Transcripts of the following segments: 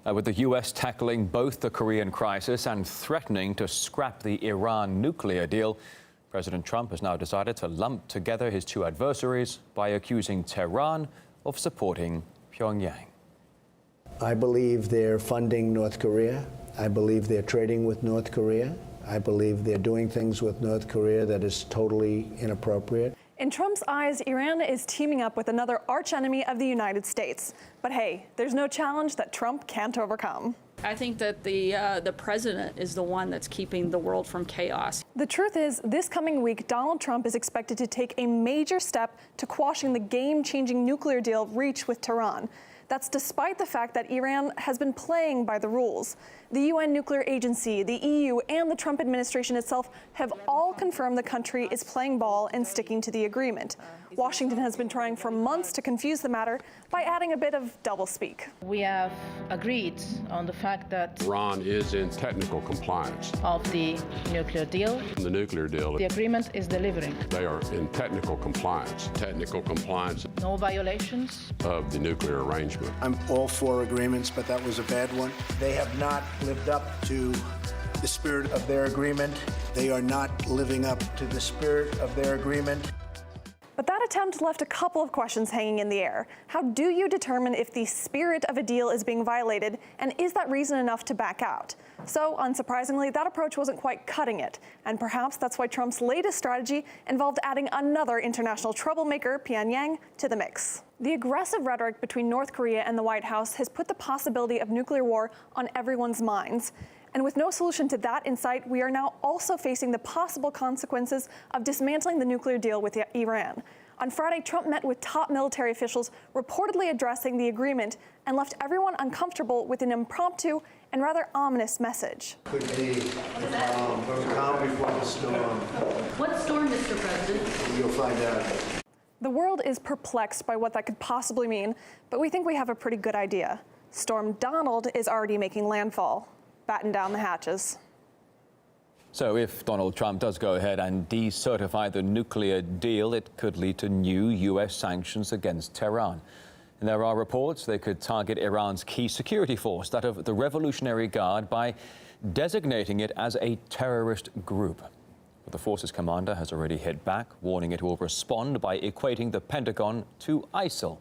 With the U.S. tackling both the Korean crisis and threatening to scrap the Iran nuclear deal, President Trump has now decided to lump together his two adversaries by accusing Tehran of supporting Pyongyang. I believe they're funding North Korea. I believe they're trading with North Korea. I believe they're doing things with North Korea that is totally inappropriate. In Trump's eyes, Iran is teaming up with another archenemy of the United States. But hey, there's no challenge that Trump can't overcome. I think that the president is the one that's keeping the world from chaos. The truth is, this coming week, Donald Trump is expected to take a major step to quashing the game-changing nuclear deal reached with Tehran. That's despite the fact that Iran has been playing by the rules. The UN Nuclear Agency, the EU, and the Trump administration itself have all confirmed the country is playing ball and sticking to the agreement. Washington has been trying for months to confuse the matter by adding a bit of doublespeak. We have agreed on the fact that Iran is in technical compliance of the nuclear deal. The nuclear deal. The agreement is delivering. They are in technical compliance. Technical compliance. No violations of the nuclear arrangement. I'm all for agreements, but that was a bad one. They have not lived up to the spirit of their agreement. They are not living up to the spirit of their agreement. But that attempt left a couple of questions hanging in the air. How do you determine if the spirit of a deal is being violated, and is that reason enough to back out? So, unsurprisingly, that approach wasn't quite cutting it. And perhaps that's why Trump's latest strategy involved adding another international troublemaker, Pyongyang, to the mix. The aggressive rhetoric between North Korea and the White House has put the possibility of nuclear war on everyone's minds. And with no solution to that in sight, we are now also facing the possible consequences of dismantling the nuclear deal with Iran. On Friday, Trump met with top military officials, reportedly addressing the agreement, and left everyone uncomfortable with an impromptu and rather ominous message. Could be calm before the storm. What storm, Mr. President? You'll find out. The world is perplexed by what that could possibly mean, but we think we have a pretty good idea. Storm Donald is already making landfall. Batten down the hatches. So if Donald Trump does go ahead and decertify the nuclear deal, it could lead to new U.S. sanctions against Tehran. And there are reports they could target Iran's key security force, that of the Revolutionary Guard, by designating it as a terrorist group. But the force's commander has already hit back, warning it will respond by equating the Pentagon to ISIL.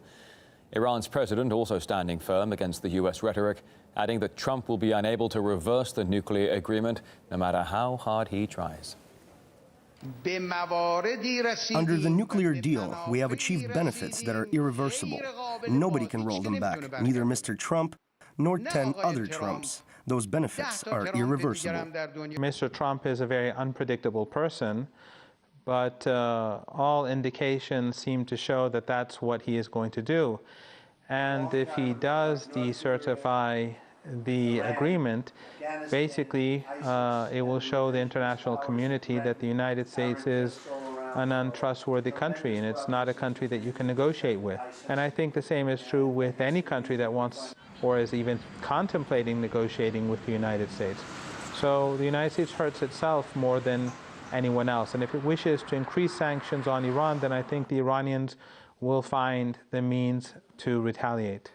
Iran's president also standing firm against the U.S. rhetoric, adding that Trump will be unable to reverse the nuclear agreement no matter how hard he tries. Under the nuclear deal, we have achieved benefits that are irreversible. Nobody can roll them back, neither Mr. Trump nor 10 other Trumps. Those benefits are irreversible. Mr. Trump is a very unpredictable person, but all indications seem to show that that's what he is going to do. And if he does decertify the agreement, basically it will show the international community that the United States is an untrustworthy country, and it's not a country that you can negotiate with. And I think the same is true with any country that wants or is even contemplating negotiating with the United States. So the United States hurts itself more than anyone else. And if it wishes to increase sanctions on Iran, then I think the Iranians will find the means to retaliate.